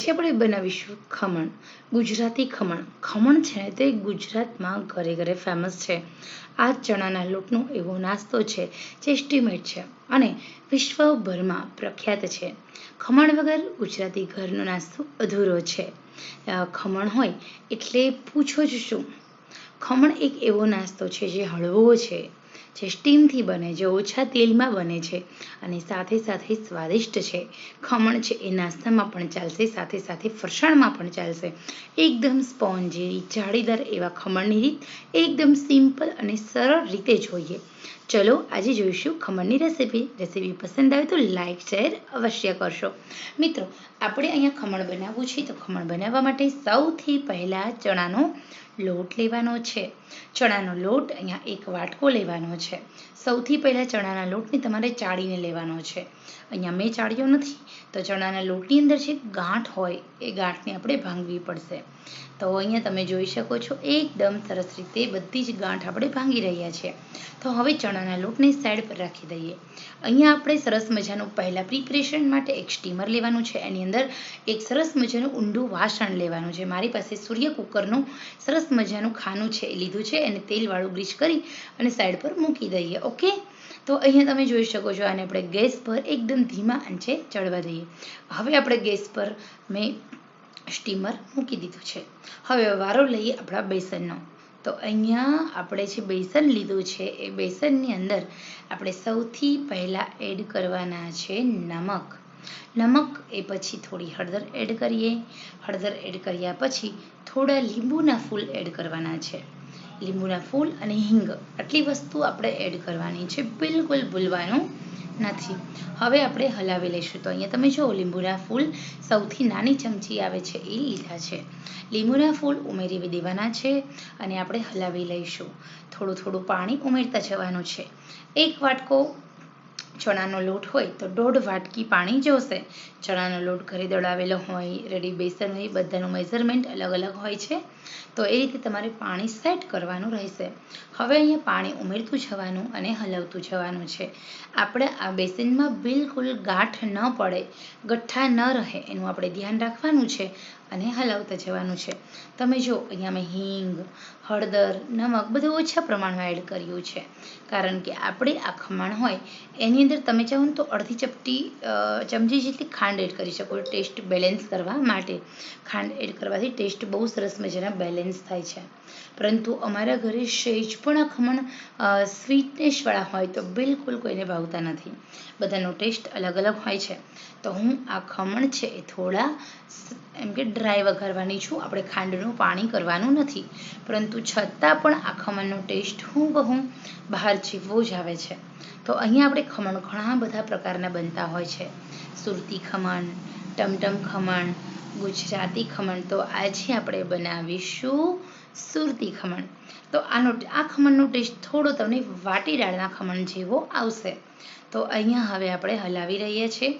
આપણે બનાવીશું ખમણ. ગુજરાતી ખમણ. ખમણ છે ને તે ગુજરાતમાં ઘરે ઘરે ફેમસ છે. આ ચણાના લોટનો એવો નાસ્તો છે જે એસ્ટિમેટ છે અને વિશ્વભરમાં પ્રખ્યાત છે. ખમણ વગર ગુજરાતી ઘરનો નાસ્તો અધૂરો છે. ખમણ હોય એટલે પૂછો જ શું. ખમણ એક એવો નાસ્તો છે જે હળવો છે, જે સ્ટીમથી બને, જે ઓછા તેલમાં બને છે અને સાથે સાથે સ્વાદિષ્ટ છે. ખમણ છે એ નાસ્તામાં પણ ચાલશે, સાથે સાથે ફરસાણમાં પણ ચાલશે. એકદમ સ્પોન્જી જાળીદાર એવા ખમણની રીત એકદમ સિમ્પલ અને સરળ રીતે જોઈએ. ચલો આજે જોઈશું ખમણની રેસીપી પસંદ આવે તો લાઈક શેર અવશ્ય કરશો. મિત્રો, આપણે અહીંયા ખમણ બનાવવું છે તો ખમણ બનાવવા માટે સૌથી પહેલાં ચણાનો લોટ લેવાનો છે. ચણાનો લોટ અહીંયા એક વાટકો લેવાનો છે. સૌથી પહેલાં ચણાના લોટને તમારે ચાળીને લેવાનો છે. અહીંયા મેં ચાળ્યો નથી, તો ચણાના લોટની અંદર જે ગાંઠ હોય એ ગાંઠને આપણે ભાંગવી પડશે. તો અહીંયા તમે જોઈ શકો છો એકદમ સરસ રીતે બધી જ ગાંઠ આપણે ભાંગી રહ્યા છીએ. તો હવે ચણાના લોટને સાઈડ પર રાખી દઈએ. અહીંયા આપણે સરસ મજાનું પહેલાં પ્રિપરેશન માટે એક સ્ટીમર લેવાનું છે. એની અંદર એક સરસ મજાનું ઊંડું વાસણ લેવાનું છે. મારી પાસે સૂર્ય કુકરનું સરસ મજાનું ખાનું છે એ લીધું છે. એને તેલવાળું ગ્રીસ કરી અને સાઈડ પર મૂકી દઈએ. ઓકે, તો અહીંયા તમે જોઈ શકો છો આને આપણે ગેસ પર એકદમ ધીમા આંચે ચડવા દઈએ. હવે આપણે ગેસ પર મેં સ્ટીમર મૂકી દીધું છે. હવે વારો લઈએ આપણા બેસનનો. તો અહીંયા આપણે જે બેસન લીધું છે એ બેસનની અંદર આપણે સૌથી પહેલાં એડ કરવાના છે નમક. નમક એ પછી થોડી હળદર એડ કરીએ. હળદર એડ કર્યા પછી થોડા લીંબુના ફૂલ એડ કરવાના છે. લીંબુના ફૂલ અને હિંગ આટલી વસ્તુ આપણે એડ કરવાની છે, બિલકુલ ભૂલવાનું નથી. હવે આપણે હલાવી લઈશું. તો અહીંયા તમે જુઓ લીંબુના ફૂલ સૌથી નાની ચમચી આવે છે એ લીધા છે. લીંબુના ફૂલ ઉમેરી દેવાના છે અને આપણે હલાવી લઈશું. થોડું થોડું પાણી ઉમેરતા જવાનું છે. એક વાટકો ચણાનો લોટ હોય તો 1.5 વાટકી પાણી જોશે. ચણાનો લોટ ઘરે દળાવેલો હોય, રેડી બેસન હોય, બધાનું મેઝરમેન્ટ અલગ અલગ હોય છે. તો એ રીતે તમારે પાણી સેટ કરવાનું રહેશે. હવે અહીંયા પાણી ઉમેરતું જવાનું અને હલાવતું જવાનું છે. આપણે આ બેસનમાં બિલકુલ ગાંઠ ન પડે, ગઠ્ઠા ન રહે એનું આપણે ધ્યાન રાખવાનું છે અને હલાવતા જવાનું છે. તમે જો અહીંયા મેં હિંગ, હળદર, નમક બધું ઓછા પ્રમાણમાં એડ કર્યું છે, કારણ કે આપણે આ ખમણ હોય એની અંદર તમે ચાહો તો અડધી ચમચી જેટલી ખાંડ એડ કરી શકો, ટેસ્ટ બેલેન્સ કરવા માટે. ખાંડ એડ કરવાથી ટેસ્ટ બહુ સરસ મજાના બેલેન્સ થાય છે. પરંતુ અમારા ઘરે સહેજ પણ આ ખમણ સ્વીટનેસવાળા હોય તો બિલકુલ કોઈને ભાવતા નથી. બધાનો ટેસ્ટ અલગ અલગ હોય છે. તો હું આ ખમણ છે એ થોડા એમ કે ડ્રાય વઘારવાની છું. આપણે ખાંડનું પાણી કરવાનું નથી, પરંતુ છતાં પણ આ ખમણનો ટેસ્ટ હું કહું બહાર જેવો જ આવે છે. તો અહીંયા આપણે ખમણ ઘણા બધા પ્રકારના બનતા હોય છે. સુરતી ખમણ, ટમટમ ખમણ, ગુજરાતી ખમણ. તો આજે આપણે બનાવીશું સુરતી ખમણ. તો આ ખમણનો ટેસ્ટ થોડો તમને વાટી દાળના ખમણ જેવો આવશે. તો અહીંયા હવે આપણે હલાવી રહ્યા છીએ.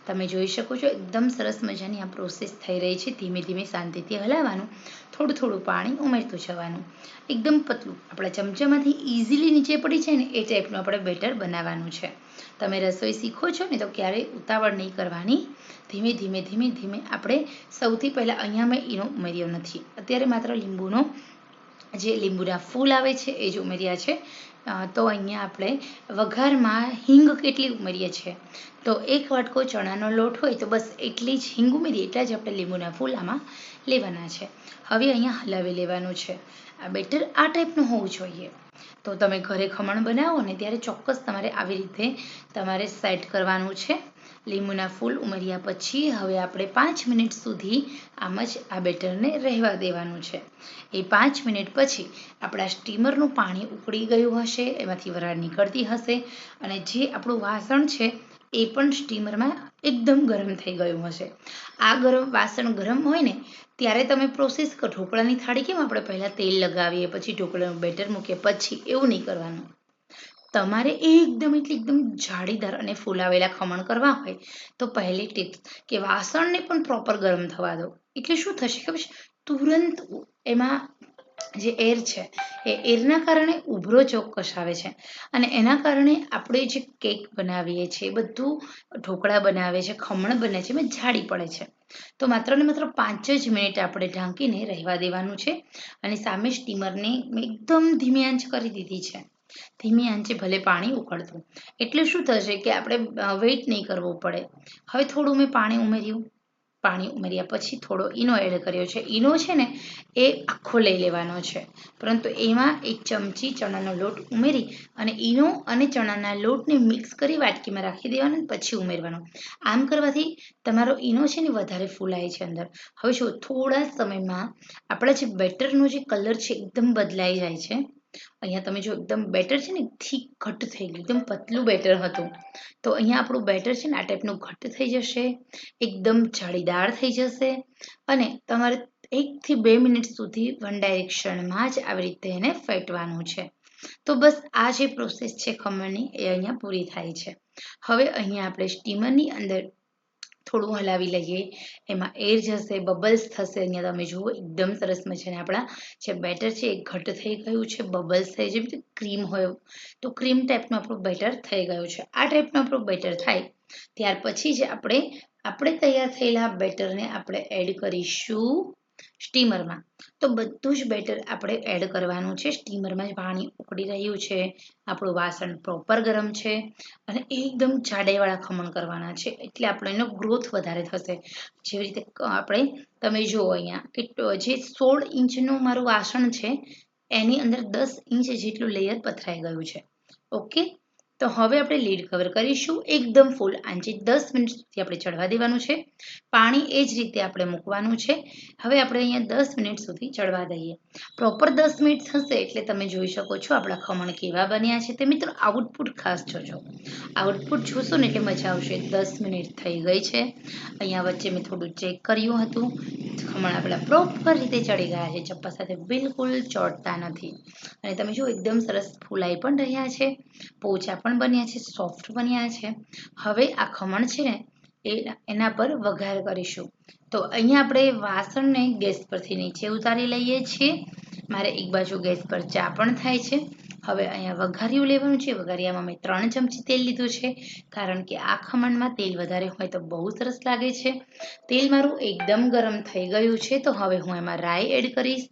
તમે જોઈ શકો છો એકદમ સરસ મજાની આ પ્રોસેસ થઈ રહી છે. ધીમે ધીમે શાંતિથી હલાવવાનું, થોડું થોડું પાણી ઉમેરતું જવાનું. એકદમ પતલું આપણા ચમચામાંથી ઇઝીલી નીચે પડી જાય ને એ ટાઈપનું આપણે બેટર બનાવવાનું છે. તમે રસોઈ શીખો છો ને તો ક્યારેય ઉતાવળ નહીં કરવાની. ધીમે ધીમે ધીમે ધીમે આપણે સૌથી પહેલાં અહીંયા મેં ઈનો ઉમેર્યો નથી. અત્યારે માત્ર લીંબુના ફૂલ આવે છે એ જ ઉમેર્યા છે. તો અહીંયા આપણે વઘારમાં હિંગ કેટલી ઉમેરીએ છીએ, તો 1 વાટકો ચણાનો લોટ હોય તો બસ એટલી જ હિંગ ઉમેરીએ, એટલા જ આપણે લીંબુના ફૂલ આમાં લેવાના છે. હવે અહીંયા હલાવી લેવાનું છે. આ બેટર આ ટાઈપનું હોવું જોઈએ. તો તમે ઘરે ખમણ બનાવો ને ત્યારે ચોક્કસ તમારે આવી રીતે તમારે સેટ કરવાનું છે. લીંબુના ફૂલ ઉમેર્યા પછી હવે આપણે 5 મિનિટ સુધી આમ જ આ બેટરને રહેવા દેવાનું છે. એ 5 મિનિટ પછી આપણા સ્ટીમરનું પાણી ઉકળી ગયું હશે, એમાંથી વરાળ નીકળતી હશે અને જે આપણું વાસણ છે એ પણ સ્ટીમરમાં એકદમ ગરમ થઈ ગયું હશે. આ વાસણ ગરમ હોય ને ત્યારે તમે પ્રોસેસ કરો. ઢોકળાની થાળી કેમ આપણે પહેલાં તેલ લગાવીએ પછી ઢોકળાનું બેટર મૂકીએ પછી, એવું નહીં કરવાનું. તમારે એકદમ જાળીદાર અને ફૂલાવેલા ખમણ કરવા હોય તો પહેલી ટીપ કે વાસણને પણ પ્રોપર ગરમ થવા દો. એટલે શું થશે ખબર છે, તુરંત એમાં જે એર છે એ એરના કારણે ઉભરો ચોક્કસ આવે છે અને એના કારણે આપણે જે કેક બનાવીએ છીએ બધું ઢોકળા બનાવે છે ખમણ બને છે એમાં જાડી પડે છે. તો માત્ર ને માત્ર 5 જ મિનિટ આપણે ઢાંકીને રહેવા દેવાનું છે અને સામે સ્ટીમરને મેં એકદમ ધીમી આંચ કરી દીધી છે. ધીમી આંચે ભલે પાણી ઉકળતું. એટલે શું થશે કે આપણે વેઇટ નહીં કરવો પડે. હવે થોડું મેં પાણી ઉમેર્યું. પાણી ઉમેર્યા પછી થોડો ઈનો એડ કર્યો છે. ઈનો છે ને એ આખો લઈ લેવાનો છે, પરંતુ એમાં 1 ચમચી ચણાનો લોટ ઉમેરી અને ઈનો અને ચણાના લોટને મિક્સ કરી વાટકીમાં રાખી દેવાનો અને પછી ઉમેરવાનો. આમ કરવાથી તમારો ઈનો છે ને વધારે ફૂલાય છે અંદર. હવે જો થોડા સમયમાં આપણા જે બેટરનો જે કલર છે એકદમ બદલાઈ જાય છે. અહીંયા તમે જો એકદમ બેટર છે ને થીક ઘટ્ટ થઈ ગયું, એકદમ પતલું બેટર હતું. તો અહીંયા આપણું બેટર છે ને આ ટાઈપનું ઘટ્ટ થઈ જશે, એકદમ જાળીદાર થઈ જશે અને તમારે 1 થી 2 મિનિટ સુધી વન ડાયરેક્શનમાં જ આવી રીતે એને ફેટવાનું છે. તો બસ આ જે પ્રોસેસ છે ખમણની એ અહીંયા પૂરી થાય છે. હવે અહીંયા આપણે સ્ટીમરની અંદર થોડું હલાવી લઈએ. એમાં એર જશે, બબલ્સ થશે. અહીંયા તમે જુઓ એકદમ સરસ મજાના આપણા જે બેટર છે એ ઘટ્ટ થઈ ગયું છે, બબલ્સ થઈ જેમ કે ક્રીમ હોય તો ક્રીમ ટાઈપનું આપણું બેટર થઈ ગયું છે. આ ટાઈપનું આપણું બેટર થાય ત્યાર પછી જ આપણે તૈયાર થયેલા બેટરને આપણે એડ કરીશું સ્ટીમરમાં. તો બધું જ બેટર આપણે એડ કરવાનું છે. સ્ટીમરમાં જ પાણી ઉકળી રહ્યું છે, આપણું વાસણ પ્રોપર ગરમ છે અને એકદમ જાડાઈવાળા ખમણ કરવાના છે એટલે આપણો એનો ગ્રોથ વધારે થશે. જેવી રીતે તમે જુઓ અહીંયા કે જે 16 ઇંચનું મારું વાસણ છે એની અંદર 10 ઇંચ જેટલું લેયર પથરાઈ ગયું છે. ઓકે, તો હવે આપણે લીડ કવર કરીશું. એકદમ ફૂલ આંચે 10 મિનિટ સુધી આપણે ચડવા દેવાનું છે. પાણી એ જ રીતે આપણે મૂકવાનું છે. હવે આપણે અહીંયા 10 મિનિટ સુધી ચડવા દઈએ. પ્રોપર 10 મિનિટ થશે એટલે તમે જોઈ શકો છો આપણા ખમણ કેવા બન્યા છે તે. મિત્રો આઉટપુટ ખાસ જોજો. આઉટપુટ જોશો ને એટલે મજા આવશે. 10 મિનિટ થઈ ગઈ છે. અહીંયા વચ્ચે મેં થોડું ચેક કર્યું હતું. ખમણ આપણા પ્રોપર રીતે ચડી ગયા છે, ચપ્પા સાથે બિલકુલ ચોટતા નથી અને તમે જો એકદમ સરસ ફૂલાઈ પણ રહ્યા છે, પોચા પણ બન્યા છે, સોફ્ટ બન્યા છે. હવે આ ખમણ છે ને એના પર વઘાર કરીશું. તો અહીંયા આપણે વાસણને ગેસ પરથી નીચે ઉતારી લઈએ છીએ. મારે એક બાજુ ગેસ પર ચા પણ થાય છે. હવે અહીંયા વઘારિયું લેવાનું છે. વઘારિયામાં મેં 3 ચમચી તેલ લીધું છે કારણ કે આ ખમણમાં તેલ વધારે હોય તો બહુ સરસ લાગે છે. તેલ મારું એકદમ ગરમ થઈ ગયું છે. તો હવે હું એમાં રાઈ એડ કરીશ.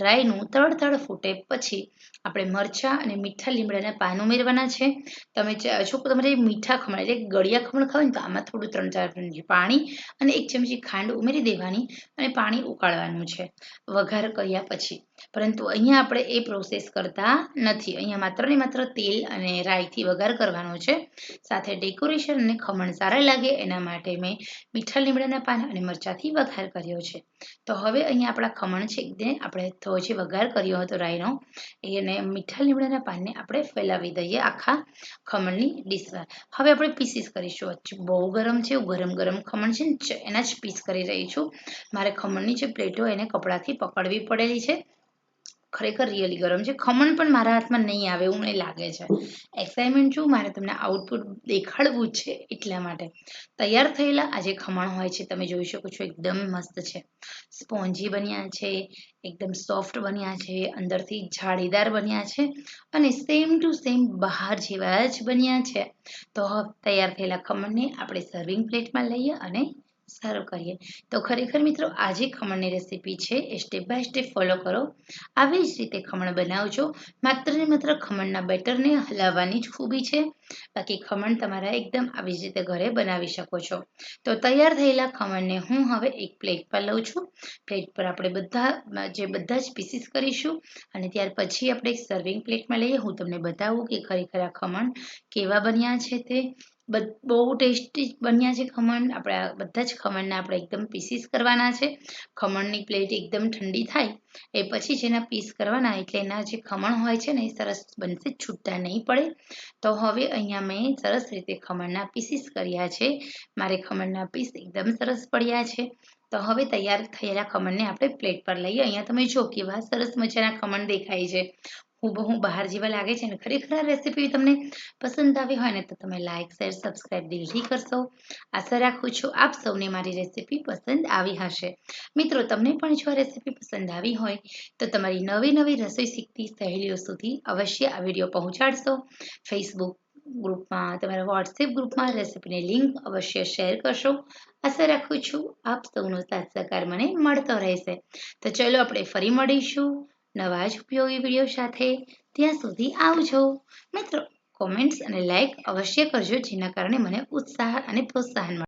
રાઈનું તડ ફૂટે પછી આપણે મરચાં અને મીઠા લીમડાના પાન ઉમેરવાના છે. તમે જો તમારે મીઠા ખમણ એટલે ગળિયા ખમણ ખાવ ને તો આમાં થોડું 3-4 ચમચી પાણી અને 1 ચમચી ખાંડ ઉમેરી દેવાની અને પાણી ઉકાળવાનું છે વઘાર કર્યા પછી. પરંતુ અહીંયા આપણે એ પ્રોસેસ કરતા નથી. અહીંયા માત્ર ને માત્ર તેલ અને રાઈથી વઘાર કરવાનો છે. સાથે ડેકોરેશન અને ખમણ સારા લાગે એના માટે મેં મીઠા લીમડાના પાન અને મરચાંથી વઘાર કર્યો છે. તો હવે અહીંયા આપણા ખમણ છે એકદમ આપણે જે વઘાર કર્યો હતો રાઈનો એને મીઠા લીમડાના પાનને આપણે ફેલાવી દઈએ આખા ખમણની ડીશમાં. હવે આપણે પીસીસ કરીશું. બહુ ગરમ છે, ગરમ ખમણ છે ને એના જ પીસ કરી રહી છું. મારે ખમણની જે પ્લેટો એને કપડાથી પકડવી પડેલી છે. ખરેખર રિયલી ગરમ છે. ખમણ પણ મારા હાથમાં નહીં આવે એવું મને લાગે છે. એક્સાઇટમેન્ટ છું, મારે તમને આઉટપુટ દેખાડવું જ છે એટલા માટે. તૈયાર થયેલા આ જે ખમણ હોય છે તમે જોઈ શકો છો એકદમ મસ્ત છે, સ્પોન્જી બન્યા છે, એકદમ સોફ્ટ બન્યા છે, અંદરથી જાળીદાર બન્યા છે અને સેમ ટુ સેમ બહાર જેવા જ બન્યા છે. તો તૈયાર થયેલા ખમણને આપણે સર્વિંગ પ્લેટમાં લઈએ અને સર્વ કરીએ. તો ખરેખર મિત્રો આ જે ખમણની રેસીપી છે એ સ્ટેપ બાય સ્ટેપ ફોલો કરો. આવી જ રીતે ખમણ બનાવજો. માત્ર ને માત્ર ખમણના બેટરને હલાવવાની જ ખૂબી છે. બાકી ખમણ તમારા એકદમ આવી જ રીતે ઘરે બનાવી શકો છો. તો તૈયાર થયેલા ખમણને હું હવે એક પ્લેટ પર લઉં છું. પ્લેટ પર આપણે બધા જ પીસીસ કરીશું અને ત્યાર પછી આપણે એક સર્વિંગ પ્લેટમાં લઈએ. હું તમને બતાવું કે ખરેખર આ ખમણ કેવા બન્યા છે તે. બહુ ટેસ્ટી બન્યા છે ખમણ. આપણા બધા જ ખમણને આપણે એકદમ પીસીસ કરવાના છે. ખમણની પ્લેટ એકદમ ઠંડી થાય એ પછી જેના પીસ કરવાના એટલે એના જે ખમણ હોય છે ને એ સરસ બનશે, છૂટા નહીં પડે. તો હવે અહીંયા મેં સરસ રીતે ખમણના પીસીસ કર્યા છે. મારે ખમણના પીસ એકદમ સરસ પડ્યા છે. તો હવે તૈયાર થયેલા ખમણને આપણે પ્લેટ પર લઈએ. અહીંયા તમે જો કેવા સરસ મજાના ખમણ દેખાય છે. હુબહુ બહાર જેવા લાગે છે ને ખરેખર આ રેસીપી તમને પસંદ આવી હોય ને તો તમે લાઇક શેર સબસ્ક્રાઇબ દિલથી કરશો. આશા રાખું છું આપ સૌને મારી રેસીપી પસંદ આવી હશે. મિત્રો તમને પણ જો આ રેસીપી પસંદ આવી હોય તો તમારી નવી નવી રસોઈ શીખતી સહેલીઓ સુધી અવશ્ય આ વિડીયો પહોંચાડશો. ફેસબુક ગ્રુપમાં તમારા વોટ્સએપ ગ્રુપમાં રેસીપીની લિંક અવશ્ય શેર કરશો. આશા રાખું છું આપ સૌનો સાથ સહકાર મને મળતો રહેશે. તો ચલો આપણે ફરી મળીશું નવા જ ઉપયોગી વિડીયો સાથે. ત્યાં સુધી આવજો. મિત્રો કોમેન્ટ્સ અને લાઈક અવશ્ય કરજો જેના કારણે મને ઉત્સાહ અને પ્રોત્સાહન મળે.